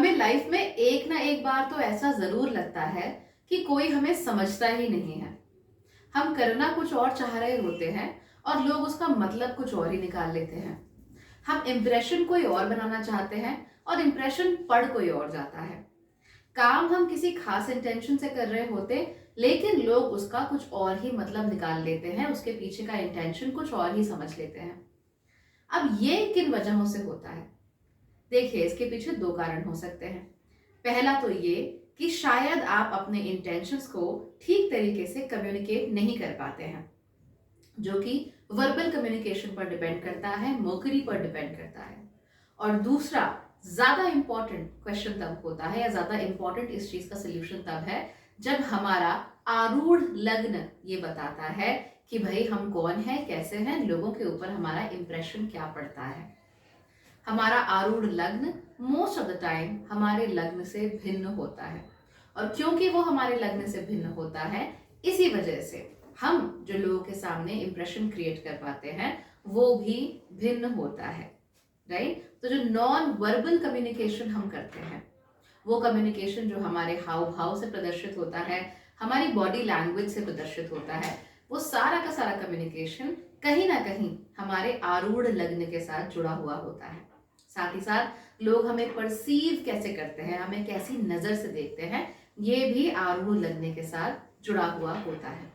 हमें लाइफ में एक ना एक बार तो ऐसा जरूर लगता है कि कोई हमें समझता ही नहीं है। हम करना कुछ और चाह रहे होते हैं और लोग उसका मतलब कुछ और ही निकाल लेते हैं। हम इम्प्रेशन कोई और बनाना चाहते हैं और इम्प्रेशन पड़ कोई और जाता है। काम हम किसी खास इंटेंशन से कर रहे होते, लेकिन लोग उसका कुछ और ही मतलब निकाल लेते हैं, उसके पीछे का इंटेंशन कुछ और ही समझ लेते हैं। अब ये किन वजहों से होता है? देखिए, इसके पीछे दो कारण हो सकते हैं। पहला तो ये कि शायद आप अपने इंटेंशंस को ठीक तरीके से कम्युनिकेट नहीं कर पाते हैं, जो कि वर्बल कम्युनिकेशन पर डिपेंड करता है, मर्करी पर डिपेंड करता है। और दूसरा ज्यादा इंपॉर्टेंट क्वेश्चन तब होता है, या ज्यादा इंपॉर्टेंट इस चीज का सोल्यूशन तब है, जब हमारा आरूढ़ लग्न ये बताता है कि भाई हम कौन है, कैसे हैं, लोगों के ऊपर हमारा इंप्रेशन क्या पड़ता है। हमारा आरूढ़ लग्न मोस्ट ऑफ द टाइम हमारे लग्न से भिन्न होता है, और क्योंकि वो हमारे लग्न से भिन्न होता है, इसी वजह से हम जो लोगों के सामने इंप्रेशन क्रिएट कर पाते हैं वो भी भिन्न होता है। राइट? तो जो नॉन वर्बल कम्युनिकेशन हम करते हैं, वो कम्युनिकेशन जो हमारे हाव भाव से प्रदर्शित होता है, हमारी बॉडी लैंग्वेज से प्रदर्शित होता है, वो सारा का सारा कम्युनिकेशन कहीं ना कहीं हमारे आरूढ़ लग्न के साथ जुड़ा हुआ होता है। साथ ही साथ लोग हमें परसीव कैसे करते हैं, हमें कैसी नजर से देखते हैं, ये भी आरूढ़ लग्न के साथ जुड़ा हुआ होता है।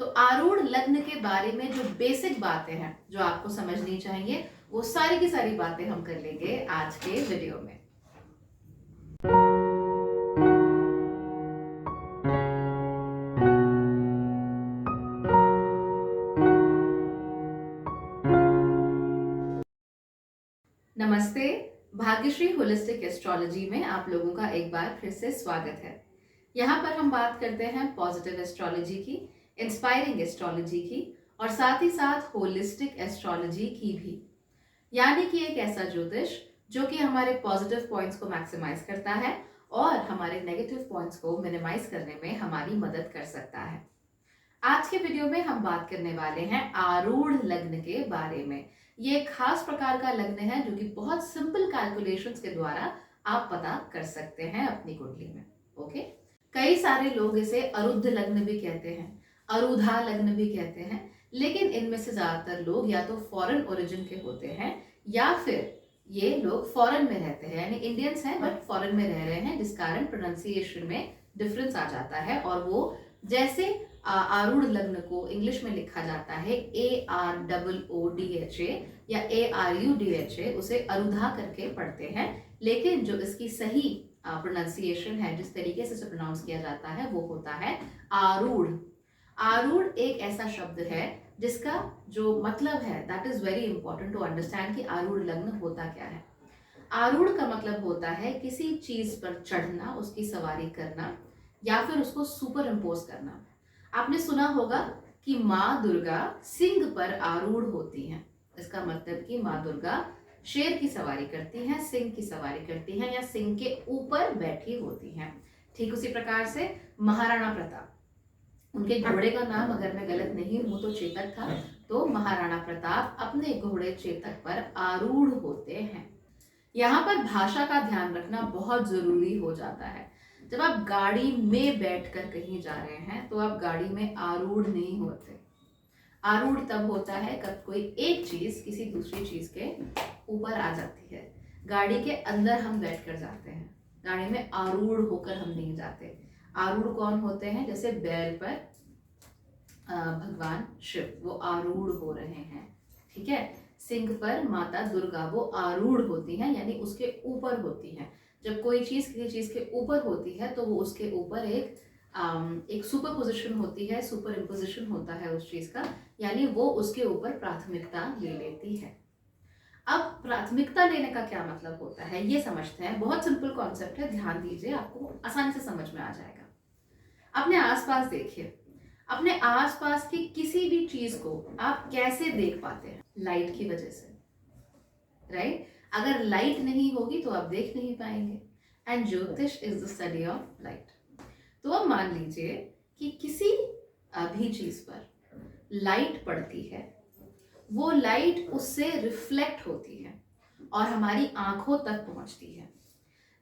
तो आरूढ़ लग्न के बारे में जो बेसिक बातें हैं जो आपको समझनी चाहिए, वो सारी की सारी बातें हम कर लेंगे आज के वीडियो में। नमस्ते। भाग्यश्री होलिस्टिक एस्ट्रोलॉजी में आप लोगों का एक बार फिर से स्वागत है। यहाँ पर हम बात करते हैं पॉजिटिव एस्ट्रोलॉजी की, इंस्पायरिंग एस्ट्रोलॉजी की, और साथ ही साथ होलिस्टिक एस्ट्रोलॉजी की भी। यानी कि एक ऐसा ज्योतिष जो कि हमारे पॉजिटिव पॉइंट्स को मैक्सिमाइज करता है और हमारे नेगेटिव पॉइंट्स को मिनिमाइज करने में हमारी मदद कर सकता है। आज के वीडियो में हम बात करने वाले हैं आरूढ़ लग्न के बारे में। ये एक खास प्रकार का लग्न है जो कि बहुत सिंपल कैलकुलेशंस के द्वारा आप पता कर सकते हैं अपनी कुंडली में। ओके, कई सारे लोग इसे अरुद्ध लग्न भी कहते हैं, अरुधा लग्न भी कहते हैं, लेकिन इनमें से ज्यादातर लोग या तो फॉरेन ओरिजिन के होते हैं, या फिर ये लोग फॉरेन में रहते हैं, यानी इंडियंस हैं बट फॉरेन में रह रहे हैं, जिस कारण प्रोनाउंसिएशन में डिफरेंस आ जाता है। और वो जैसे आरूढ़ लग्न को इंग्लिश में लिखा जाता है AROODHA या ARUDHA, उसे अरुधा करके पढ़ते हैं, लेकिन जो इसकी सही प्रोनाउंसिएशन है, जिस तरीके से इसे प्रोनाउंस किया जाता है, वो होता है आरूढ़। आरूढ़ एक ऐसा शब्द है जिसका जो मतलब है, that is very important to understand कि आरूढ़ लग्न होता क्या है। आरूढ़ का मतलब होता है किसी चीज पर चढ़ना, उसकी सवारी करना, या फिर उसको सुपर इम्पोज करना। आपने सुना होगा कि माँ दुर्गा सिंह पर आरूढ़ होती हैं। इसका मतलब कि माँ दुर्गा शेर की सवारी करती हैं, सिंह की सवारी करती हैं, या सिंह के ऊपर बैठी होती हैं। ठीक उसी प्रकार से महाराणा प्रताप, उनके घोड़े का नाम अगर मैं गलत नहीं हूं तो चेतक था, तो महाराणा प्रताप अपने घोड़े चेतक पर आरूढ़ होते हैं। यहाँ पर भाषा का ध्यान रखना बहुत जरूरी हो जाता है। जब आप गाड़ी में बैठकर कहीं जा रहे हैं तो आप गाड़ी में आरूढ़ नहीं होते। आरूढ़ तब होता है कब कोई एक चीज किसी दूसरी चीज के ऊपर आ जाती है। गाड़ी के अंदर हम बैठकर जाते हैं, गाड़ी में आरूढ़ होकर हम नहीं जाते। आरूढ़ कौन होते हैं? जैसे बैल पर भगवान शिव, वो आरूढ़ हो रहे हैं। ठीक है, सिंह पर माता दुर्गा वो आरूढ़ होती हैं, यानी उसके ऊपर होती हैं। जब कोई चीज किसी चीज के ऊपर होती है तो वो उसके ऊपर एक सुपर पोजिशन होती है, सुपर इम्पोजिशन होता है उस चीज का, यानी वो उसके ऊपर प्राथमिकता ले लेती है। अब प्राथमिकता लेने का क्या मतलब होता है ये समझते हैं। बहुत सिंपल कॉन्सेप्ट है, ध्यान दीजिए, आपको आसानी से समझ में आ जाएगा। अपने आसपास देखिए, अपने आसपास की किसी भी चीज को आप कैसे देख पाते हैं? लाइट की वजह से, राइट? अगर लाइट नहीं होगी तो आप देख नहीं पाएंगे, एंड ज्योतिष is the study of light. तो अब मान लीजिए कि किसी भी चीज पर लाइट पड़ती है, वो लाइट उससे रिफ्लेक्ट होती है और हमारी आंखों तक पहुंचती है।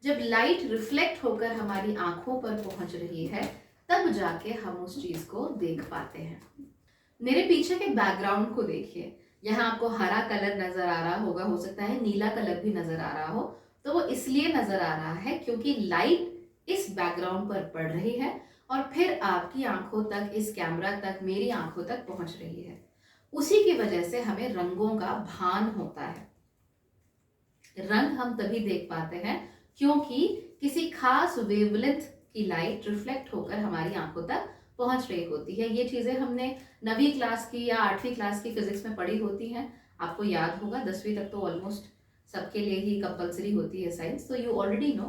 जब लाइट रिफ्लेक्ट होकर हमारी आंखों पर पहुंच रही है तब जाके हम उस चीज को देख पाते हैं। मेरे पीछे के बैकग्राउंड को देखिए, यहाँ आपको हरा कलर नजर आ रहा होगा, हो सकता है नीला कलर भी नजर आ रहा हो। तो वो इसलिए नजर आ रहा है क्योंकि लाइट इस बैकग्राउंड पर पड़ रही है और फिर आपकी आंखों तक, इस कैमरा तक, मेरी आंखों तक पहुंच रही है। उसी की वजह से हमें रंगों का भान होता है। रंग हम तभी देख पाते हैं क्योंकि किसी खास वेवलेंथ की लाइट रिफ्लेक्ट होकर हमारी आंखों तक पहुंच रही होती है। ये चीजें हमने 9वीं क्लास की या 8वीं क्लास की फिजिक्स में पढ़ी होती हैं, आपको याद होगा। 10वीं तक तो ऑलमोस्ट सबके लिए ही कंपलसरी होती है साइंस। तो यू ऑलरेडी नो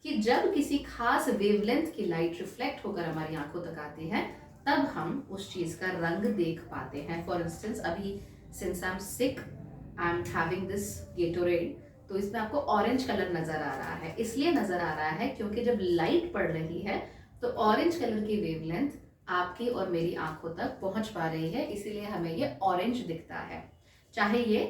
कि जब किसी खास वेवलेंथ की लाइट रिफ्लेक्ट होकर हमारी आंखों तक आती है तब हम उस चीज का रंग देख पाते हैं। फॉर इंस्टेंस, अभी since I am sick, I am having this Gatorade, तो इसमें आपको ऑरेंज कलर नजर आ रहा है। इसलिए नजर आ रहा है क्योंकि जब लाइट पड़ रही है तो ऑरेंज कलर की वेवलेंथ आपकी और मेरी आंखों तक पहुंच पा रही है, इसीलिए हमें ये ऑरेंज दिखता है, चाहे ये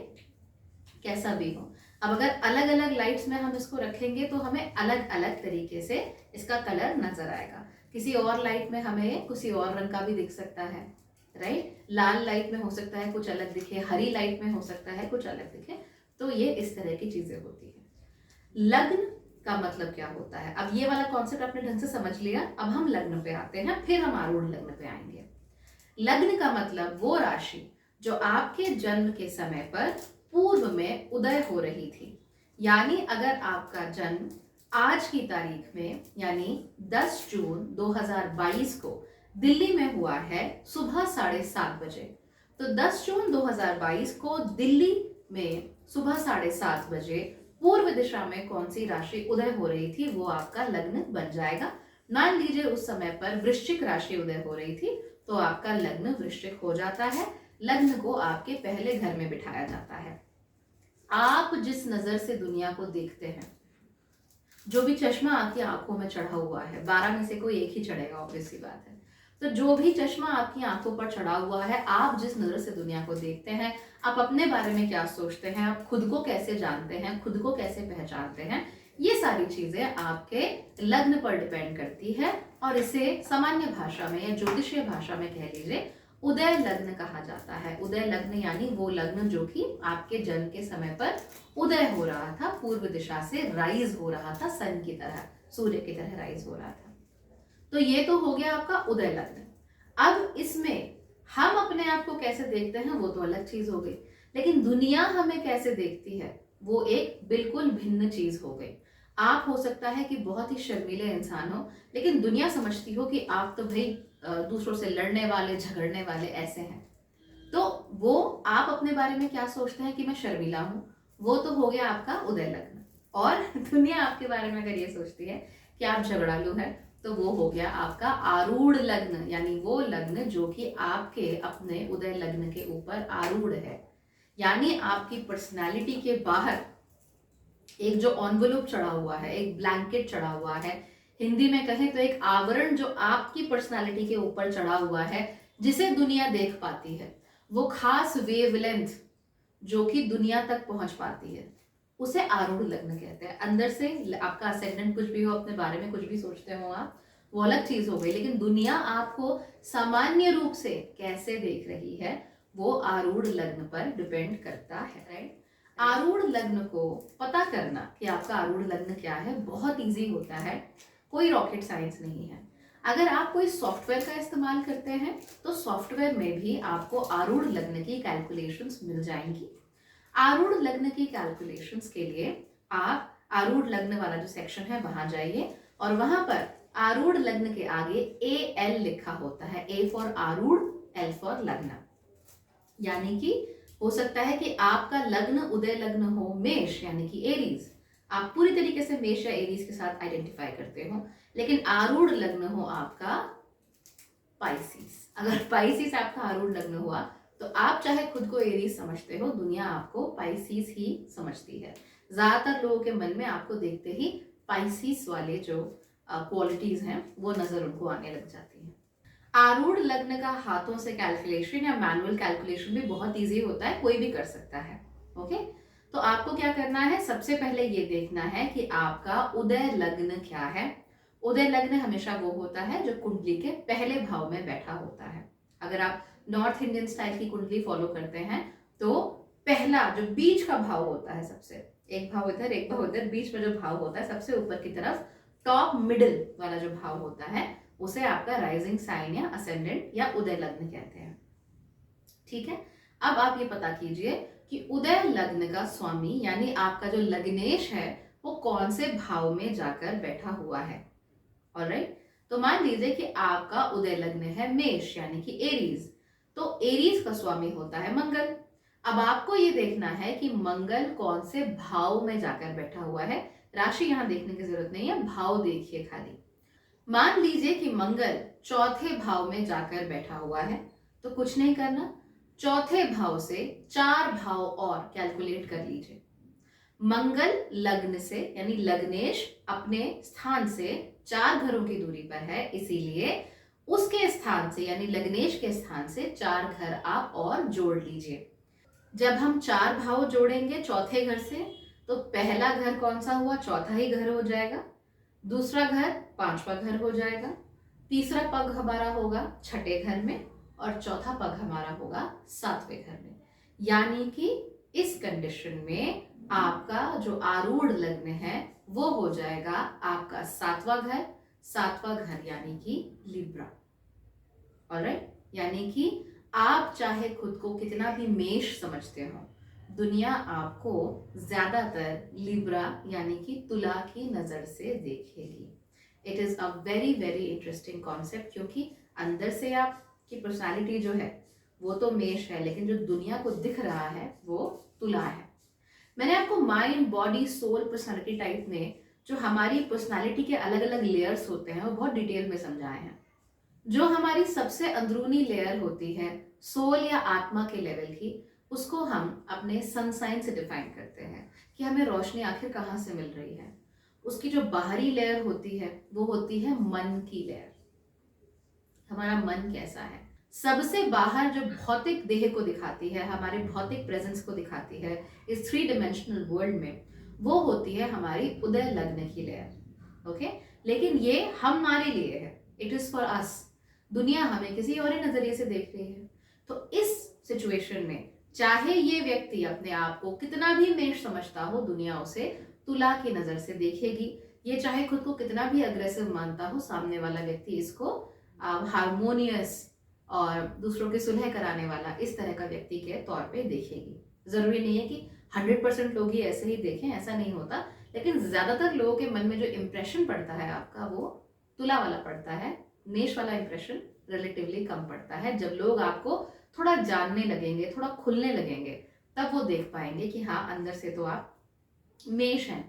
कैसा भी हो। अब अगर अलग अलग लाइट्स में हम इसको रखेंगे तो हमें अलग अलग तरीके से इसका कलर नजर आएगा। किसी और लाइट में हमें किसी और रंग का भी दिख सकता है, राइट। लाल लाइट में हो सकता है कुछ अलग दिखे, हरी लाइट में हो सकता है कुछ अलग दिखे। तो ये इस तरह की चीजें होती है। लग्न का मतलब क्या होता है? अब ये वाला कॉन्सेप्ट आपने ढंग से समझ लिया। अब हम लग्न पे आते हैं, फिर हम आरूढ़ लग्न पे आएंगे। लग्न का मतलब वो राशि जो आपके जन्म के समय पर पूर्व में उदय हो रही थी। यानी अगर आपका जन्म आज की तारीख में यानी 10 जून 2022 को दिल्ली में हुआ है सुबह 7:30 बजे, तो 10 जून 2022 को दिल्ली में सुबह 7:30 बजे पूर्व दिशा में कौन सी राशि उदय हो रही थी वो आपका लग्न बन जाएगा। मान लीजिए उस समय पर वृश्चिक राशि उदय हो रही थी तो आपका लग्न वृश्चिक हो जाता है। लग्न को आपके पहले घर में बिठाया जाता है। आप जिस नजर से दुनिया को देखते हैं, जो भी चश्मा आपकी आंखों में चढ़ा हुआ है, 12 में से कोई एक ही चढ़ेगा, ऑब्वियस सी बात है। तो जो भी चश्मा आपकी आंखों पर चढ़ा हुआ है, आप जिस नजर से दुनिया को देखते हैं, आप अपने बारे में क्या सोचते हैं, आप खुद को कैसे जानते हैं, खुद को कैसे पहचानते हैं, ये सारी चीजें आपके लग्न पर डिपेंड करती है। और इसे सामान्य भाषा में या ज्योतिषीय भाषा में कह लीजिए उदय लग्न कहा जाता है। उदय लग्न यानी वो लग्न जो कि आपके जन्म के समय पर उदय हो रहा था, पूर्व दिशा से राइज हो रहा था, सन की तरह, सूर्य की तरह राइज हो रहा था। तो ये तो हो गया आपका उदय लग्न। अब इसमें हम अपने आप को कैसे देखते हैं वो तो अलग चीज हो गई, लेकिन दुनिया हमें कैसे देखती है वो एक बिल्कुल भिन्न चीज हो गई। आप हो सकता है कि बहुत ही शर्मीले इंसान हो, लेकिन दुनिया समझती हो कि आप तो भाई दूसरों से लड़ने वाले, झगड़ने वाले ऐसे हैं। तो वो आप अपने बारे में क्या सोचते हैं कि मैं शर्मीला हूं, वो तो हो गया आपका उदय लग्न। और दुनिया आपके बारे में अगर ये सोचती है कि आप झगड़ालू हैं तो वो हो गया आपका आरूढ़ लग्न, यानी वो लग्न जो कि आपके अपने उदय लग्न के ऊपर आरूढ़ है। यानी आपकी पर्सनालिटी के बाहर एक जो एनवलप चढ़ा हुआ है, एक ब्लैंकेट चढ़ा हुआ है, हिंदी में कहें तो एक आवरण जो आपकी पर्सनालिटी के ऊपर चढ़ा हुआ है, जिसे दुनिया देख पाती है, वो खास वेवलेंथ जो कि दुनिया तक पहुंच पाती है, उसे आरूढ़ लग्न कहते हैं। अंदर से आपका असेंडेंट कुछ भी हो, अपने बारे में कुछ भी सोचते हो आप, वो अलग चीज हो गई, लेकिन दुनिया आपको सामान्य रूप से कैसे देख रही है वो आरूढ़ लग्न पर डिपेंड करता है, राइट। आरूढ़ लग्न को पता करना कि आपका आरूढ़ लग्न क्या है बहुत इजी होता है, कोई रॉकेट साइंस नहीं है। अगर आप कोई सॉफ्टवेयर का इस्तेमाल करते हैं तो सॉफ्टवेयर में भी आपको आरूढ़ लग्न की कैलकुलेशंस मिल जाएंगी। आरूढ़ लग्न की कैलकुलेशंस के लिए आप आरूढ़ लग्न वाला जो सेक्शन है वहां जाइए और वहां पर आरूढ़ लग्न के आगे AL लिखा होता है, A फॉर आरूढ़, L फॉर लग्न। यानी कि हो सकता है कि आपका लग्न उदय लग्न हो मेष यानी कि एरीज, आप पूरी तरीके से मेष या एरीज के साथ आइडेंटिफाई करते हो, लेकिन आरूढ़ लग्न हो आपका पाइसिस। अगर पाइसिस आपका आरूढ़ लग्न हुआ तो आप चाहे खुद को एरीज समझते हो, दुनिया आपको पाइसिस ही समझती है। ज्यादातर लोगों के मन में आपको देखते ही पाइसिस वाले जो क्वालिटीज हैं वो नजर उनको आने लग जाती हैं। आरूढ़ लग्न का हाथों से कैलकुलेशन या मैनुअल कैलकुलेशन भी बहुत इजी होता है, कोई भी कर सकता है, ओके। तो आपको क्या करना है, सबसे पहले ये देखना है कि आपका उदय लग्न क्या है। उदय लग्न हमेशा वो होता है जो कुंडली के पहले भाव में बैठा होता है। अगर आप नॉर्थ इंडियन स्टाइल की कुंडली फॉलो करते हैं तो पहला जो बीच का भाव होता है, सबसे एक भाव इधर एक भाव उधर, बीच में जो भाव होता है सबसे ऊपर की तरफ, टॉप मिडिल वाला जो भाव होता है उसे आपका राइजिंग साइन या असेंडेंट या उदय लग्न कहते हैं। ठीक है, अब आप ये पता कीजिए कि उदय लग्न का स्वामी यानी आपका जो लग्नेश है वो कौन से भाव में जाकर बैठा हुआ है। ऑलराइट, तो मान लीजिए कि आपका उदय लग्न है मेष यानी कि एरीज, तो एरीज का स्वामी होता है मंगल। अब आपको ये देखना है कि मंगल कौन से भाव में जाकर बैठा हुआ है। राशि यहां देखने की जरूरत नहीं है, भाव देखिए खाली। मान लीजिए कि मंगल चौथे भाव में जाकर बैठा हुआ है, तो कुछ नहीं करना, चौथे भाव से 4 भाव और कैलकुलेट कर लीजिए। मंगल लग्न से यानी लग्नेश अपने स्थान से 4 घरों की दूरी पर है, इसीलिए उसके स्थान से यानी लग्नेश के स्थान से 4 घर आप और जोड़ लीजिए। जब हम 4 भाव जोड़ेंगे चौथे घर से, तो पहला घर कौन सा हुआ, चौथा ही घर हो जाएगा, दूसरा घर 5वां घर हो जाएगा, तीसरा पग हमारा होगा छठे घर में और चौथा पग हमारा होगा 7वें घर में। यानी कि इस कंडीशन में आपका जो आरूढ़ लग्न है वो हो जाएगा आपका 7वां घर, 7वां घर यानी कि लिब्रा। ऑलराइट, यानी कि आप चाहे खुद को कितना भी मेष समझते हो, दुनिया आपको ज्यादातर लिब्रा यानी कि तुला की नजर से देखेगी। It is a very very interesting concept, क्योंकि अंदर से आपकी पर्सनालिटी जो है वो तो मेष है, लेकिन जो दुनिया को दिख रहा है वो तुला है। मैंने आपको mind body soul personality type में जो हमारी पर्सनालिटी के अलग अलग लेयर्स होते हैं वो बहुत डिटेल में समझाए हैं। जो हमारी सबसे अंदरूनी लेयर होती है सोल या आत्मा के लेवल की, उसको हम अपने सन साइन से डिफाइन करते हैं कि हमें रोशनी आखिर कहाँ से मिल रही है। उसकी जो बाहरी लेयर होती है वो होती है मन की लेयर। हमारा मन कैसा है, सबसे बाहर जो भौतिक देह को दिखाती है, हमारे भौतिक प्रेजेंस को दिखाती है इस 3 डिमेंशनल वर्ल्ड में, वो होती है हमारी उदय लग्न की लेयर। ओके, लेकिन ये हमारे लिए है, इट इज फॉर अस। दुनिया हमें किसी और ही नजरिए से देख रही है। तो इस सिचुएशन में चाहे ये व्यक्ति अपने आप को कितना भी मेष समझता हो, दुनिया उसे तुला की नजर से देखेगी। ये चाहे खुद को कितना भी अग्रेसिव मानता हो, सामने वाला व्यक्ति इसको हारमोनियस और दूसरों की सुलह कराने वाला इस तरह का व्यक्ति के तौर पे देखेगी। जरूरी नहीं है कि 100% लोग ही ऐसे ही देखें, ऐसा नहीं होता, लेकिन ज्यादातर लोगों के मन में जो इम्प्रेशन पड़ता है आपका वो तुला वाला पड़ता है। मेष वाला इम्प्रेशन रिलेटिवली कम पड़ता है। जब लोग आपको थोड़ा जानने लगेंगे, थोड़ा खुलने लगेंगे, तब वो देख पाएंगे कि हाँ अंदर से तो आप मेष हैं।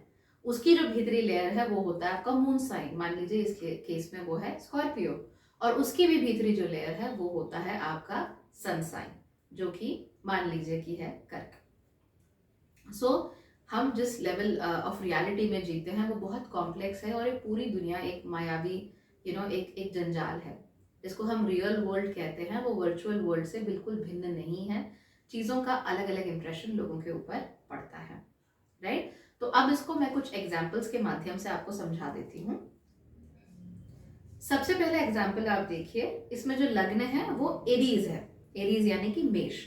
उसकी जो भीतरी लेयर है वो होता है आपका मून साइन, मान लीजिए इस केस में वो है स्कॉर्पियो, और उसकी भी भीतरी जो लेयर है वो होता है आपका सन साइन, जो कि मान लीजिए कि है कर्क। सो हम जिस लेवल ऑफ रियलिटी में जीते हैं वो बहुत कॉम्प्लेक्स है, और ये पूरी दुनिया एक मायावी एक जंजाल है। जिसको हम रियल वर्ल्ड कहते हैं वो वर्चुअल वर्ल्ड से बिल्कुल भिन्न नहीं है। चीज़ों का अलग अलग इंप्रेशन लोगों के ऊपर पड़ता है, राइट। तो अब इसको मैं कुछ एग्जाम्पल्स के माध्यम से आपको समझा देती हूँ। सबसे पहला एग्जाम्पल आप देखिए, इसमें जो लग्न है वो एरीज है, एरीज यानी कि मेष,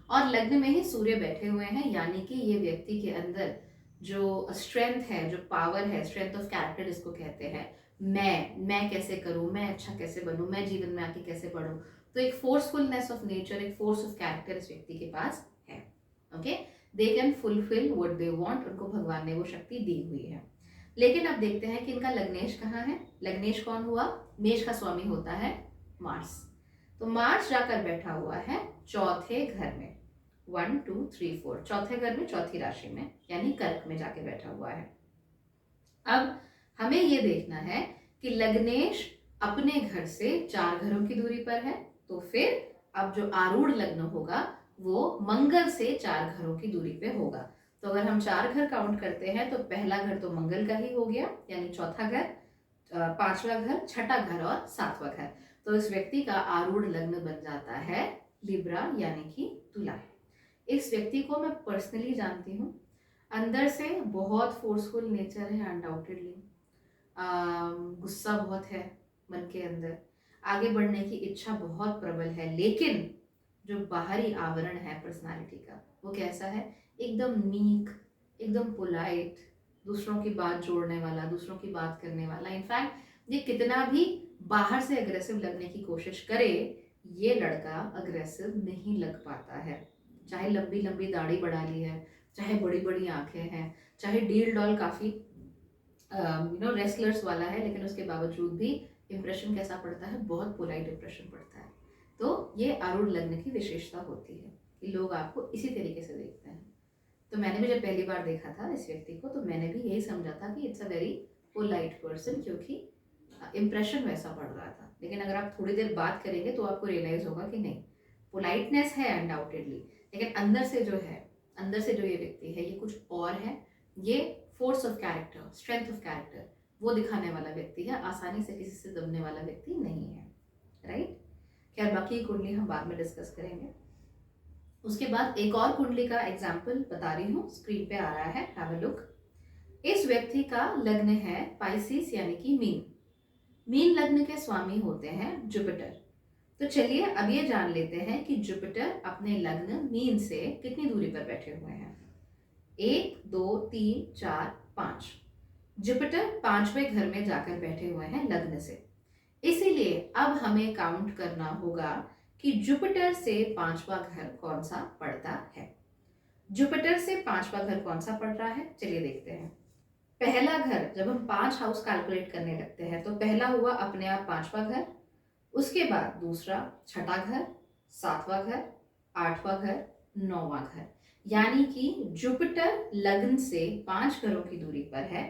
और लग्न में ही सूर्य बैठे हुए हैं, यानी कि ये व्यक्ति के अंदर जो स्ट्रेंथ है, जो पावर है, स्ट्रेंथ ऑफ कैरेक्टर इसको कहते हैं। मैं कैसे करूं, मैं अच्छा कैसे बनूं, मैं जीवन में आके कैसे बढ़ूं, तो एक फोर्सफुलनेस ऑफ नेचर, एक फोर्स ऑफ कैरेक्टर इस व्यक्ति के पास है। Okay, they can fulfil what they want, उनको भगवान ने वो शक्ति दी हुई है। लेकिन अब देखते हैं कि इनका लग्नेश कहाँ है। लग्नेश कौन हुआ, मेष का स्वामी होता है मार्स। तो मार्स जाकर बैठा हुआ है चौथे घर में, 1 2 3 4, चौथे घर में, चौथी राशि में, यानी कर्क में जाके बैठा हुआ है। अब हमें ये देखना है कि लग्नेश अपने घर से 4 घरों की दूरी पर है, तो फिर अब जो आरूढ़ लग्न होगा वो मंगल से 4 घरों की दूरी पे होगा। तो अगर हम 4 घर काउंट करते हैं तो पहला घर तो मंगल का ही हो गया, यानी चौथा घर, 5वां घर, छठा घर और 7वां घर। तो इस व्यक्ति का आरूढ़ लग्न बन जाता है लिब्रा यानी कि तुला। इस व्यक्ति को मैं पर्सनली जानती हूँ, अंदर से बहुत फोर्सफुल नेचर है अनडाउटेडली, गुस्सा बहुत है मन के अंदर, आगे बढ़ने की इच्छा बहुत प्रबल है, लेकिन जो बाहरी आवरण है पर्सनालिटी का वो कैसा है, एकदम मीक, एकदम पोलाइट, दूसरों की बात जोड़ने वाला, दूसरों की बात करने वाला। इनफैक्ट ये कितना भी बाहर से अग्रेसिव लगने की कोशिश करे, ये लड़का अग्रेसिव नहीं लग पाता है। चाहे लंबी लंबी दाढ़ी बढ़ा ली है, चाहे बड़ी बड़ी आंखें हैं, चाहे डील डॉल काफी रेसलर्स वाला है, लेकिन उसके बावजूद भी इंप्रेशन कैसा पड़ता है, बहुत पोलाइट इंप्रेशन पड़ता है। तो ये आरूढ़ लग्न की विशेषता होती है कि लोग आपको इसी तरीके से देखते हैं। तो मैंने भी जब पहली बार देखा था इस व्यक्ति को, तो मैंने भी यही समझा था कि it's a very polite person, क्योंकि इंप्रेशन वैसा पड़ रहा था। लेकिन अगर आप थोड़ी देर बात करेंगे तो आपको रियलाइज होगा कि नहीं, पोलाइटनेस है अनडाउटेडली, लेकिन अंदर से जो है, अंदर से जो ये व्यक्ति है, ये कुछ और है। ये force of character, strength of character वो दिखाने वाला व्यक्ति है, आसानी से किसी से दबने वाला व्यक्ति नहीं है, राइट। खैर बाकी कुंडली हम बाद में डिस्कस करेंगे। उसके बाद एक और कुंडली का एग्जाम्पल बता रही हूँ, स्क्रीन पे आ रहा है, हैव अ लुक। इस व्यक्ति का लग्न है पाइसिस यानी कि मीन। मीन लग्न के स्वामी होते हैं जुपिटर। तो चलिए अब ये जान लेते हैं कि जुपिटर अपने लग्न मीन से कितनी दूरी पर बैठे हुए हैं। 1 2 3 4 5। जुपिटर 5वें घर में जाकर बैठे हुए हैं लग्न से। इसीलिए अब हमें काउंट करना होगा कि जुपिटर से 5वां घर कौन सा पड़ता है। जुपिटर से 5वां घर कौन सा पड़ रहा है, चलिए देखते हैं। पहला घर, जब हम 5 हाउस कैलकुलेट करने लगते हैं तो पहला हुआ अपने आप 5वां घर, उसके बाद दूसरा, छठा घर, 7वां घर, 8वां घर, 9वां घर। यानी कि जुपिटर लग्न से 5 घरों की दूरी पर है,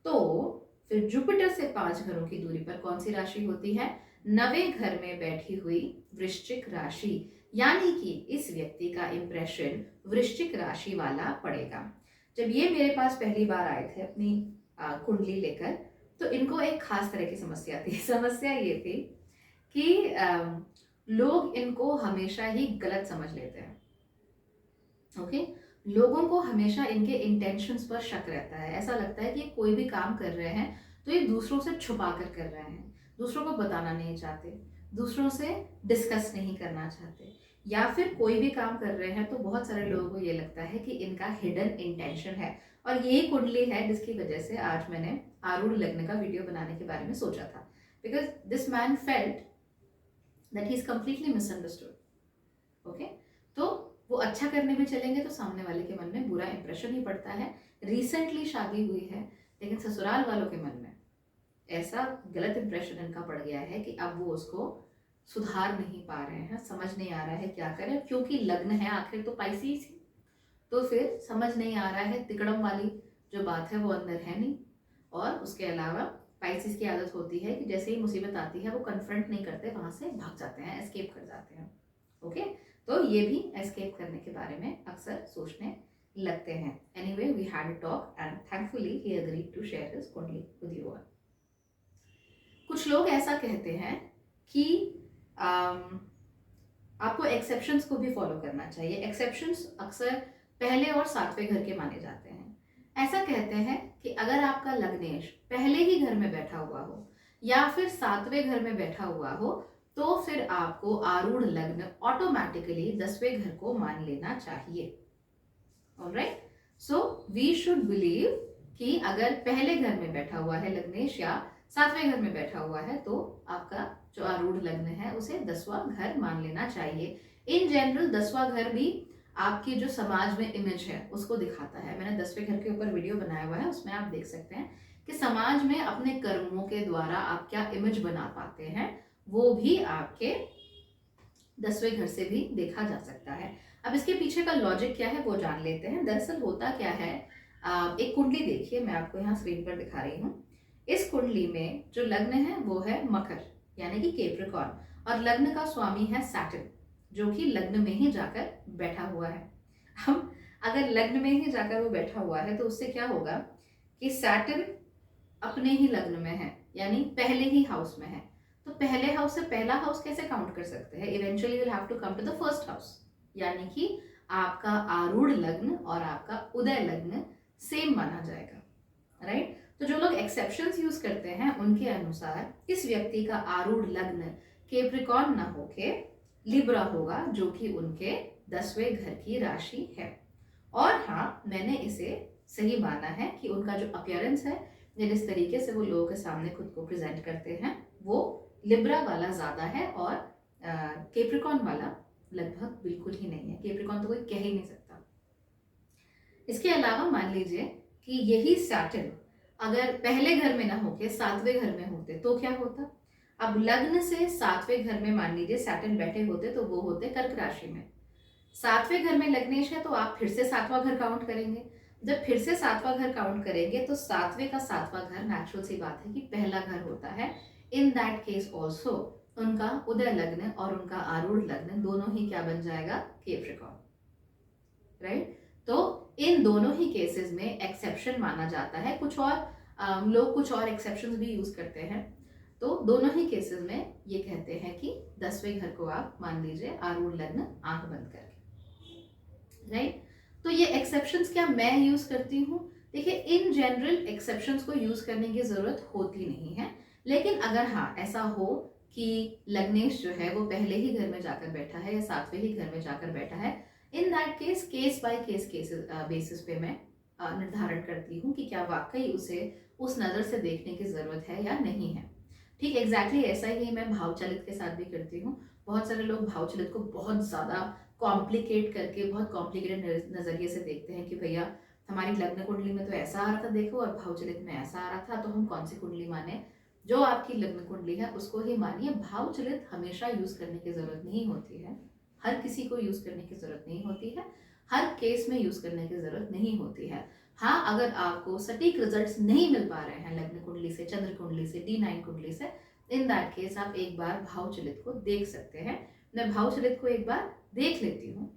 तो फिर जुपिटर से 5 घरों की दूरी पर कौन सी राशि होती है, 9वें घर में बैठी हुई वृश्चिक राशि। यानी कि इस व्यक्ति का इंप्रेशन वृश्चिक राशि वाला पड़ेगा। जब ये मेरे पास पहली बार आए थे अपनी कुंडली लेकर, तो इनको एक खास तरह की समस्या थी। समस्या ये थी कि लोग इनको हमेशा ही गलत समझ लेते हैं। ओके, लोगों को हमेशा इनके इंटेंशंस पर शक रहता है। ऐसा लगता है कि ये कोई भी काम कर रहे हैं तो ये दूसरों से छुपा कर रहे हैं, दूसरों को बताना नहीं चाहते, दूसरों से डिस्कस नहीं करना चाहते, या फिर कोई भी काम कर रहे हैं तो बहुत सारे लोगों को ये लगता है कि इनका हिडन इंटेंशन है। और यही कुंडली है जिसकी वजह से आज मैंने आरूढ़ लग्न का वीडियो बनाने के बारे में सोचा था, because this man felt that he is completely misunderstood. Okay, तो वो अच्छा करने भी चलेंगे तो सामने वाले के मन में बुरा इंप्रेशन ही पड़ता है। रिसेंटली शादी हुई है, लेकिन ससुराल वालों के मन में ऐसा गलत इंप्रेशन इनका पड़ गया है कि अब वो उसको सुधार नहीं पा रहे हैं, समझ नहीं आ रहा है क्या करें, क्योंकि लग्न है आखिर तो पाइसिस ही, तो फिर समझ नहीं आ रहा है, तिकड़म वाली जो बात है वो अंदर है नहीं। और उसके अलावा पाइसिस की आदत होती है कि जैसे ही मुसीबत आती है वो कन्फ्रंट नहीं करते, वहां से भाग जाते हैं, एस्केप कर जाते हैं। ओके, तो ये भी एस्केप करने के बारे में अक्सर सोचने लगते हैं। Anyway, we had a talk and thankfully he agreed to share his kundli with you all. कुछ लोग ऐसा कहते हैं कि आपको एक्सेप्शंस को भी फॉलो करना चाहिए। एक्सेप्शंस अक्सर पहले और 7वें घर के माने जाते हैं। ऐसा कहते हैं कि अगर आपका लग्नेश पहले ही घर में बैठा हुआ हो या फिर 7वें घर में बैठा हुआ हो, तो फिर आपको आरूढ़ लग्न ऑटोमेटिकली 10वें घर को मान लेना चाहिए। Alright, so we should believe कि अगर पहले घर में बैठा हुआ है लग्नेश या 7वें घर में बैठा हुआ है, तो आपका जो आरूढ़ लग्न है उसे 10वां घर मान लेना चाहिए। इन जनरल 10वां घर भी आपकी जो समाज में इमेज है उसको दिखाता है। मैंने 10वें घर के ऊपर वीडियो बनाया हुआ है, उसमें आप देख सकते हैं कि समाज में अपने कर्मों के द्वारा आप क्या इमेज बना पाते हैं, वो भी आपके 10वें घर से भी देखा जा सकता है। अब इसके पीछे का लॉजिक क्या है वो जान लेते हैं। दरअसल होता क्या है, एक कुंडली देखिए, मैं आपको यहाँ स्क्रीन पर दिखा रही हूँ। इस कुंडली में जो लग्न है वो है मकर यानी कि कैप्रिकॉर्न, और लग्न का स्वामी है सैटर्न, जो कि लग्न में ही जाकर बैठा हुआ है। हम अगर लग्न में ही जाकर वो बैठा हुआ है तो उससे क्या होगा कि सैटर्न अपने ही लग्न में है, यानी पहले ही हाउस में है। तो पहले हाउस से पहला हाउस कैसे काउंट कर सकते हैं, eventually will have to come to the first house, यानी कि आपका आरूढ़ लग्न और आपका उदय लग्न सेम माना जाएगा, राइट। तो जो लोग एक्सेप्शंस यूज करते हैं उनके अनुसार इस व्यक्ति का आरूढ़ लग्न कैप्रिकॉर्न ना होके लिब्रा होगा, जो कि उनके 10वें घर की राशि है। और हाँ, मैंने इसे सही माना है कि उनका जो अपीयरेंस है या जिस तरीके से वो लोगों के सामने खुद को प्रेजेंट करते हैं वो लिब्रा वाला ज्यादा है और कैप्रिकॉर्न वाला लगभग बिल्कुल ही नहीं है। कैप्रिकॉर्न तो कोई कह ही नहीं सकता। इसके अलावा मान लीजिए कि यही सैटर्न अगर पहले घर में ना होके 7वें घर में होते तो क्या होता। अब लग्न से 7वें घर में मान लीजिए सैटर्न बैठे होते तो वो होते कर्क राशि में। 7वें घर में लग्नेश है तो आप फिर से 7वां घर काउंट करेंगे। जब फिर से 7वां घर काउंट करेंगे तो 7वें का 7वां घर नेचुरल सी बात है कि पहला घर होता है। इन दैट केस ऑल्सो उनका उदय लग्न और उनका आरूढ़ लग्न दोनों ही क्या बन जाएगा, कैप्रिकॉर्न, राइट। तो इन दोनों ही केसेस में एक्सेप्शन माना जाता है। कुछ और लोग कुछ और एक्सेप्शन भी यूज करते हैं। तो दोनों ही केसेस में ये कहते हैं कि 10वें घर को आप मान लीजिए आरूढ़ लग्न आंख बंद करके, राइट। तो ये एक्सेप्शंस क्या मैं यूज करती हूँ, देखिए इन जनरल एक्सेप्शंस को यूज करने की जरूरत होती नहीं है। लेकिन अगर हाँ ऐसा हो कि लग्नेश जो है वो पहले ही घर में जाकर बैठा है या 7वें ही घर में जाकर बैठा है, in that case case by case basis पे मैं निर्धारण करती हूँ कि क्या वाकई उसे उस नज़र से देखने की ज़रूरत है या नहीं है। ठीक एग्जैक्टली ऐसा ही मैं भावचलित के साथ भी करती हूँ। बहुत सारे लोग भावचलित को बहुत ज़्यादा कॉम्प्लिकेट करके बहुत कॉम्प्लिकेटेड नज़रिए से देखते हैं कि भैया हमारी लग्न कुंडली में तो ऐसा आ रहा था देखो और भावचलित में ऐसा आ रहा था, तो हम कौन सी कुंडली माने। जो आपकी लग्न कुंडली है उसको ही मानिए। भावचलित हमेशा यूज करने की जरूरत नहीं होती है, हर किसी को यूज करने की जरूरत नहीं होती है, हर केस में यूज करने की जरूरत नहीं होती है। हाँ, अगर आपको सटीक रिजल्ट्स नहीं मिल पा रहे हैं लग्न कुंडली से, चंद्र कुंडली से, D9 कुंडली से, इन दैट केस आप एक बार भावचलित को देख सकते हैं। मैं भावचलित को एक बार देख लेती हूँ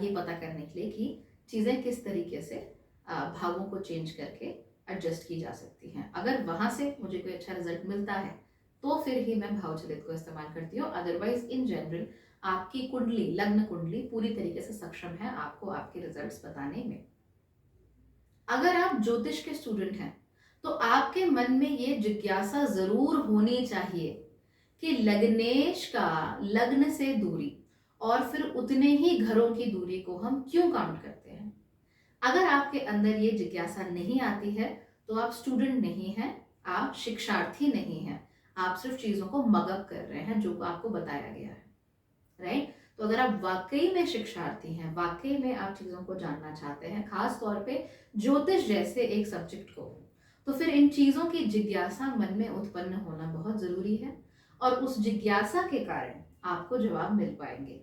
ये पता करने के लिए कि चीज़ें किस तरीके से भावों को चेंज करके एडजस्ट की जा सकती हैं। अगर वहाँ से मुझे कोई अच्छा रिजल्ट मिलता है तो फिर ही मैं भावचलित को इस्तेमाल करती हूँ। अदरवाइज इन जनरल आपकी कुंडली, लग्न कुंडली पूरी तरीके से सक्षम है आपको आपके रिजल्ट्स बताने में। अगर आप ज्योतिष के स्टूडेंट हैं तो आपके मन में ये जिज्ञासा जरूर होनी चाहिए कि लग्नेश का लग्न से दूरी और फिर उतने ही घरों की दूरी को हम क्यों काउंट करते हैं। अगर आपके अंदर ये जिज्ञासा नहीं आती है तो आप स्टूडेंट नहीं हैं, आप शिक्षार्थी नहीं हैं, आप सिर्फ चीजों को मगअप कर रहे हैं जो आपको बताया गया है, राइट। तो अगर आप वाकई में शिक्षार्थी हैं, वाकई में आप चीजों को जानना चाहते हैं, खास तौर पे ज्योतिष जैसे एक सब्जेक्ट को, तो फिर इन चीजों की जिज्ञासा मन में उत्पन्न होना बहुत जरूरी है और उस जिज्ञासा के कारण आपको जवाब मिल पाएंगे।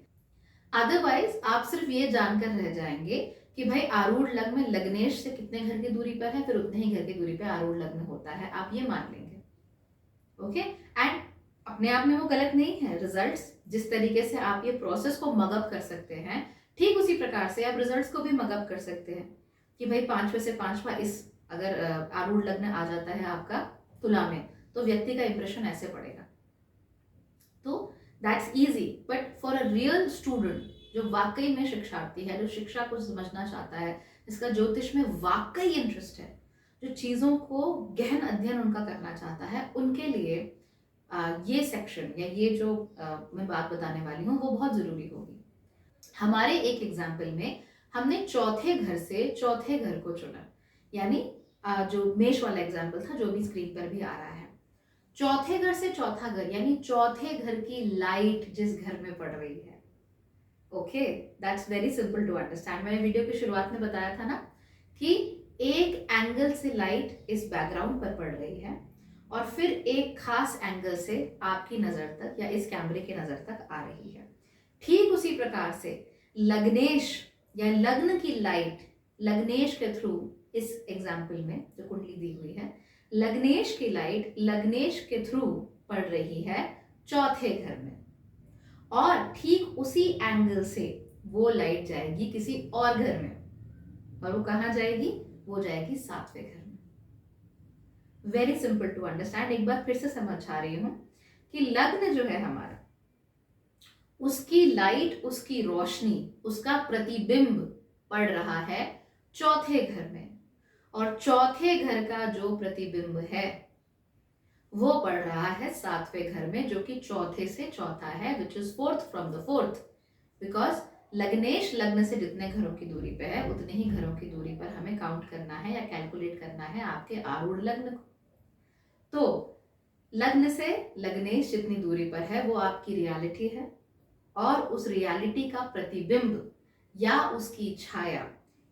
अदरवाइज आप सिर्फ ये जानकर रह जाएंगे कि भाई आरूढ़ लग्न में लग्नेश से कितने घर की दूरी पर है, फिर उतने ही घर की दूरी पर आरूढ़ लग्न होता है, आप ये मान लेंगे। ओके, एंड अपने आप में वो गलत नहीं है। रिजल्ट्स जिस तरीके से आप ये प्रोसेस को मगअप कर सकते हैं, ठीक उसी प्रकार से आप रिजल्ट्स को भी मगअप कर सकते हैं कि भाई 5 में से 5वां इस अगर आरूढ़ लग्न आ जाता है आपका तुला में तो व्यक्ति का इंप्रेशन ऐसे पड़ेगा। तो that's easy, but for a real student जो वाकई में शिक्षार्थी है, जो शिक्षा को समझना चाहता है, जिसका ज्योतिष में वाकई इंटरेस्ट है, जो चीज़ों को गहन अध्ययन उनका करना चाहता है, उनके लिए ये सेक्शन या ये जो मैं बात बताने वाली हूँ वो बहुत ज़रूरी होगी। हमारे एक एग्जाम्पल में हमने चौथे घर से चौथे घर को चुना, यानी जो मेष वाला एग्जाम्पल था जो भी स्क्रीन पर भी आ रहा है, चौथे घर से चौथा घर यानी चौथे घर की लाइट जिस घर में पड़ रही है। Okay, that's very simple to understand. मैंने वीडियो की शुरुआत में बताया था ना कि एक एंगल से लाइट इस बैकग्राउंड पर पड़ रही है और फिर एक खास एंगल से आपकी नजर तक या इस कैमरे की नजर तक आ रही है। ठीक उसी प्रकार से लग्नेश या लग्न की लाइट लग्नेश के थ्रू, इस एग्जाम्पल में जो कुंडली दी हुई है, लग्नेश की लाइट लग्नेश के थ्रू पड़ रही है चौथे घर में, और ठीक उसी एंगल से वो लाइट जाएगी किसी और घर में, और वो कहाँ जाएगी, वो जाएगी 7वें घर में। Very simple to understand. एक बार फिर से समझा रही हूं कि लग्न जो है हमारा, उसकी लाइट, उसकी रोशनी, उसका प्रतिबिंब पड़ रहा है चौथे घर में, और चौथे घर का जो प्रतिबिंब है वो पड़ रहा है सातवें घर में, जो कि चौथे से चौथा है, which is fourth from the fourth. Because लग्नेश लग्न से जितने घरों की दूरी पे है उतने ही घरों की दूरी पर हमें काउंट करना है या कैलकुलेट करना है आपके आरूढ़ लग्न को। तो लग्न से लग्नेश जितनी दूरी पर है वो आपकी रियलिटी है, और उस रियलिटी का प्रतिबिंब या उसकी छाया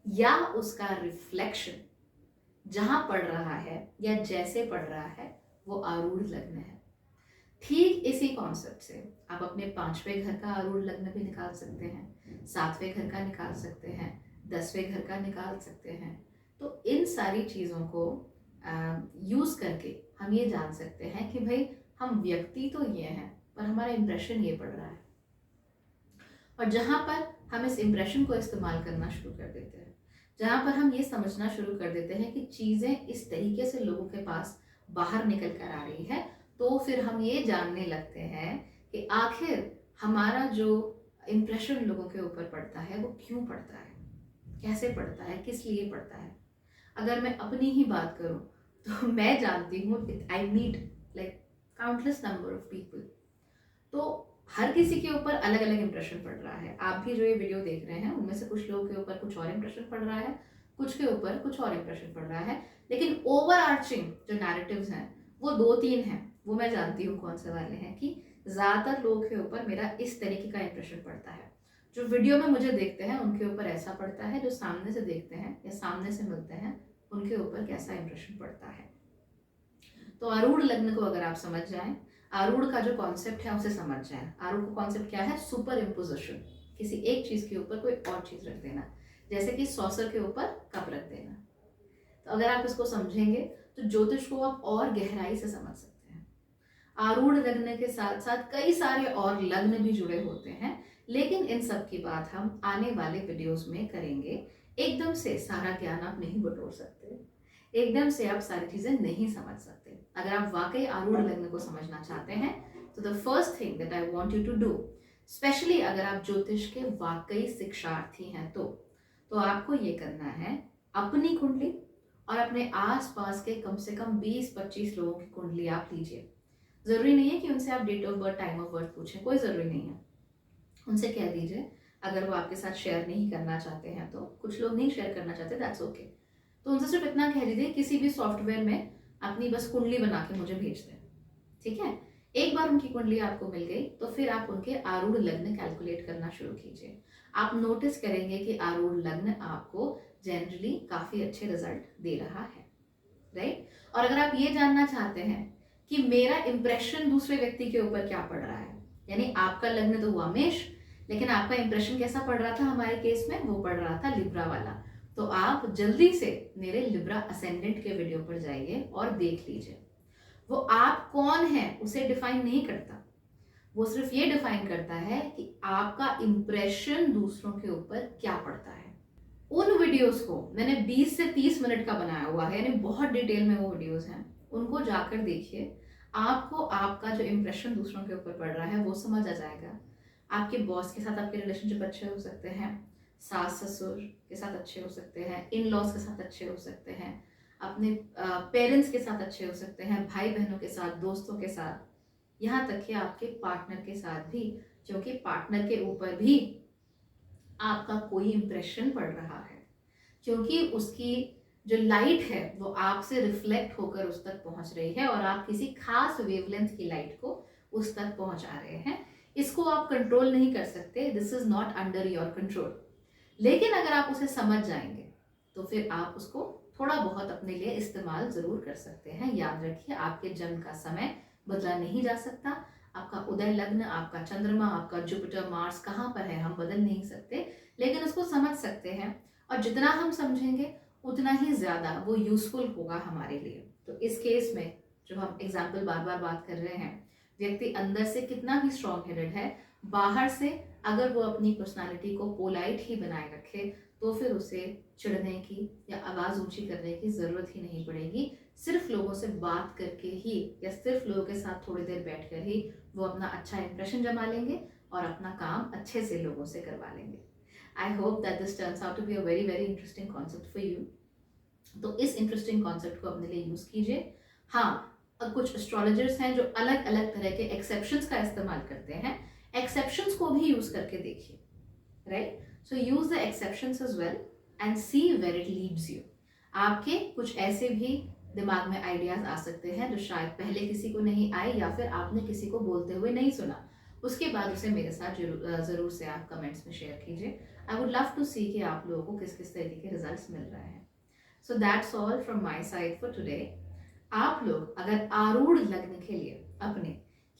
या उसका रिफ्लेक्शन जहां पड़ रहा है या जैसे पड़ रहा है वो आरूढ़ लग्न है। ठीक इसी कॉन्सेप्ट से आप अपने पांचवें घर का आरूढ़ लग्न भी निकाल सकते हैं, सातवें घर का निकाल सकते हैं, 10वें घर का निकाल सकते हैं। तो इन सारी चीज़ों को यूज़ करके हम ये जान सकते हैं कि भाई हम व्यक्ति तो ये हैं पर हमारा इम्प्रेशन ये पड़ रहा है। और जहाँ पर हम इस इम्प्रेशन को इस्तेमाल करना शुरू कर देते हैं, जहाँ पर हम ये समझना शुरू कर देते हैं कि चीज़ें इस तरीके से लोगों के पास बाहर निकल कर आ रही है, तो फिर हम ये जानने लगते हैं कि आखिर हमारा जो इम्प्रेशन लोगों के ऊपर पड़ता है वो क्यों पड़ता है, कैसे पड़ता है, किस लिए पड़ता है। अगर मैं अपनी ही बात करूं तो मैं जानती हूँ I meet like countless number of people, तो हर किसी के ऊपर अलग अलग इंप्रेशन पड़ रहा है। आप भी जो ये वीडियो देख रहे हैं उनमें से कुछ लोगों के ऊपर कुछ और इंप्रेशन पड़ रहा है, कुछ के ऊपर कुछ और इंप्रेशन पड़ रहा है, लेकिन ओवर आर्चिंग जो नैरेटिव्स हैं वो 2-3 हैं। वो मैं जानती हूँ कौन से वाले हैं कि ज़्यादातर लोगों के ऊपर मेरा इस तरीके का इंप्रेशन पड़ता है। जो वीडियो में मुझे देखते हैं उनके ऊपर ऐसा पड़ता है, जो सामने से देखते हैं या सामने से मिलते हैं उनके ऊपर कैसा इंप्रेशन पड़ता है। तो आरूढ़ लग्न को अगर आप समझ जाएं, आरूढ़ का जो कॉन्सेप्ट है उसे समझ जाएं। आरूढ़ का कॉन्सेप्ट क्या है? सुपर इम्पोजिशन, किसी एक चीज के ऊपर कोई और चीज रख देना, जैसे कि सॉसर के ऊपर कप रख देना। तो अगर आप इसको समझेंगे तो ज्योतिष को आप और गहराई से समझ सकते हैं। आरूढ़ लग्न के साथ साथ कई सारे और लग्न भी जुड़े होते हैं, लेकिन इन सब की बात हम आने वाले वीडियोस में करेंगे। एकदम से सारा ज्ञान आप नहीं बटोर सकते, एकदम से आप सारी चीजें नहीं समझ सकते। अगर आप वाकई आरूढ़ लग्न को समझना चाहते हैं तो the first thing that I want you to do, specially अगर आप ज्योतिष के वाकई शिक्षार्थी हैं तो आपको ये करना है, अपनी कुंडली और अपने आसपास के कम से कम 20-25 लोगों की कुंडली आप लीजिए। जरूरी नहीं है कि उनसे आप date of birth, time of birth पूछें, कोई जरूरी नहीं है। उनसे कह दीजिए, अगर वो आपके साथ शेयर नहीं करना चाहते हैं तो, कुछ लोग नहीं शेयर करना चाहते, दैट्स ओके। तो उनसे सिर्फ इतना कह दीजिए किसी भी सॉफ्टवेयर में अपनी बस कुंडली बना के मुझे भेज दें, ठीक है। एक बार उनकी कुंडली आपको मिल गई तो फिर आप उनके आरूढ़ लग्न कैलकुलेट करना शुरू कीजिए। आप नोटिस करेंगे कि आरूढ़ लग्न आपको जनरली काफी अच्छे रिजल्ट दे रहा है, राइट। और अगर आप ये जानना चाहते हैं कि मेरा इंप्रेशन दूसरे व्यक्ति के ऊपर क्या पड़ रहा है, यानी आपका लग्न तो हुआ मेष, लेकिन आपका इंप्रेशन कैसा पड़ रहा था हमारे केस में, वो पड़ रहा था लिब्रा वाला, तो आप जल्दी से मेरे लिब्रा असेंडेंट के वीडियो पर जाइए और देख लीजिए। वो आप कौन है उसे डिफाइन नहीं करता, वो सिर्फ ये डिफाइन करता है कि आपका इंप्रेशन दूसरों के ऊपर क्या पड़ता है। उन वीडियोस को मैंने 20 से 30 मिनट का बनाया हुआ है, यानी बहुत डिटेल में वो वीडियोस हैं, उनको जाकर देखिए। आपको आपका जो इंप्रेशन दूसरों के ऊपर पड़ रहा है वो समझ आ जाएगा। आपके बॉस के साथ आपके रिलेशनशिप अच्छे हो सकते हैं, सास ससुर के साथ अच्छे हो सकते हैं, इन लॉज के साथ अच्छे हो सकते हैं, अपने पेरेंट्स के साथ अच्छे हो सकते हैं, भाई बहनों के साथ, दोस्तों के साथ, यहाँ तक कि आपके पार्टनर के साथ भी, क्योंकि पार्टनर के ऊपर भी आपका कोई इंप्रेशन पड़ रहा है, क्योंकि उसकी जो लाइट है वो आपसे रिफ्लेक्ट होकर उस तक पहुंच रही है और आप किसी खास वेवलेंथ की लाइट को उस तक पहुंचा रहे हैं। इसको आप कंट्रोल नहीं कर सकते, this is not under your control. लेकिन अगर आप उसे समझ जाएंगे तो फिर आप उसको थोड़ा बहुत अपने लिए इस्तेमाल जरूर कर सकते हैं। याद रखिए, आपके जन्म का समय बदला नहीं जा सकता, आपका उदय लग्न, आपका चंद्रमा, आपका जुपिटर, मार्स कहाँ पर है हम बदल नहीं सकते, लेकिन उसको समझ सकते हैं। और जितना हम समझेंगे उतना ही ज्यादा वो यूजफुल होगा हमारे लिए। तो इस केस में जो हम एग्जाम्पल बार बार बात कर रहे हैं, व्यक्ति अंदर से कितना भी स्ट्रॉन्ग हेडेड है, बाहर से अगर वो अपनी पर्सनालिटी को पोलाइट ही बनाए रखे तो फिर उसे चिढ़ने की या आवाज़ ऊंची करने की ज़रूरत ही नहीं पड़ेगी। सिर्फ लोगों से बात करके ही या सिर्फ लोगों के साथ थोड़ी देर बैठकर ही वो अपना अच्छा इंप्रेशन जमा लेंगे और अपना काम अच्छे से लोगों से करवा लेंगे। I hope that this turns out to be a very very interesting concept for you. तो इस इंटरेस्टिंग कॉन्सेप्ट को अपने लिए यूज कीजिए। हाँ, कुछ एस्ट्रोलॉजर्स हैं जो अलग अलग तरह के एक्सेप्शंस का इस्तेमाल करते हैं, एक्सेप्शंस को भी यूज करके देखिए, right? So use the exceptions as well and see where it leads you. आपके कुछ ऐसे भी दिमाग में आइडियाज आ सकते हैं जो शायद पहले किसी को नहीं आए या फिर आपने किसी को बोलते हुए नहीं सुना, उसके बाद उसे मेरे साथ जरूर से आप कमेंट्स में शेयर कीजिए। आई वुड लव टू सी कि आप लोगों को किस किस तरीके के रिजल्ट्स मिल रहे हैं। So that's all from my side for today. आप लोग अगर आरूढ़ लग्न के लिए अपने,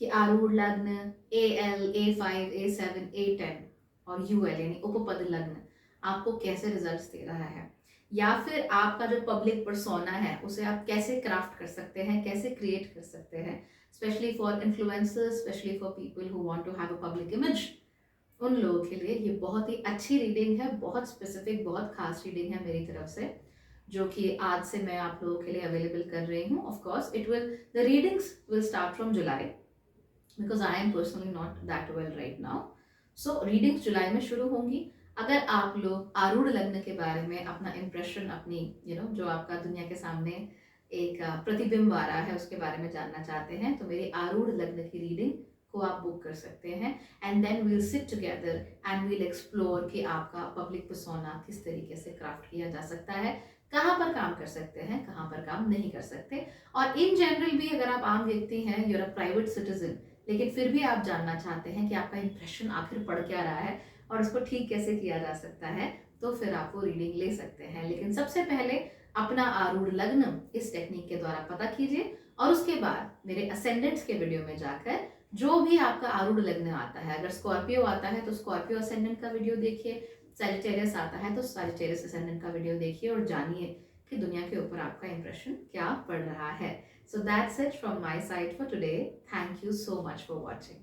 कि आरूढ़ लग्न AL A5 A7 A10 और UL यानी उपपद लग्न आपको कैसे रिजल्ट्स दे रहा है, या फिर आपका जो पब्लिक पर्सोना है उसे आप कैसे क्राफ्ट कर सकते हैं, कैसे क्रिएट कर सकते हैं, specially for influencers, specially for people who want to have a public image, उन लोगों के लिए ये बहुत ही अच्छी रीडिंग है, बहुत स्पेसिफिक, बहुत खास रीडिंग है मेरी तरफ से, जो कि आज से मैं आप लोगों के लिए अवेलेबल कर रही हूँ। Of course it will, the readings will start from July because I am personally not that well right now. So readings जुलाई में शुरू होंगी। अगर आप लोग आरूढ़ लग्न के बारे में अपना इम्प्रेशन, अपनी जो आपका दुनिया के सामने एक प्रतिबिंब आ रहा है उसके बारे में जानना चाहते हैं, तो मेरी आरूढ़ लग्न की रीडिंग को आप बुक कर सकते हैं, and then we'll sit together and we'll explore कि आपका पब्लिक पर्सोना किस तरीके से क्राफ्ट किया जा सकता है, कहाँ पर काम कर सकते हैं, कहाँ पर काम नहीं कर सकते। और इन जनरल भी अगर आप आम व्यक्ति हैं, यूर अ प्राइवेट सिटीजन, लेकिन फिर भी आप जानना चाहते हैं कि आपका इंप्रेशन आखिर पड़ क्या रहा है और उसको ठीक कैसे किया जा सकता है, तो फिर आप वो रीडिंग ले सकते हैं। लेकिन सबसे पहले अपना आरूढ़ लग्न इस टेक्निक के द्वारा पता कीजिए, और उसके बाद मेरे असेंडेंट्स के वीडियो में जाकर जो भी आपका आरूढ़ लग्न आता है, अगर स्कॉर्पियो आता है तो स्कॉर्पियो असेंडेंट का वीडियो देखिए, सैजिटेरियस आता है तो सैजिटेरियस असेंडेंट का वीडियो देखिए और जानिए कि दुनिया के ऊपर आपका इंप्रेशन क्या पड़ रहा है। So that's it from my side for today. Thank you so much for watching.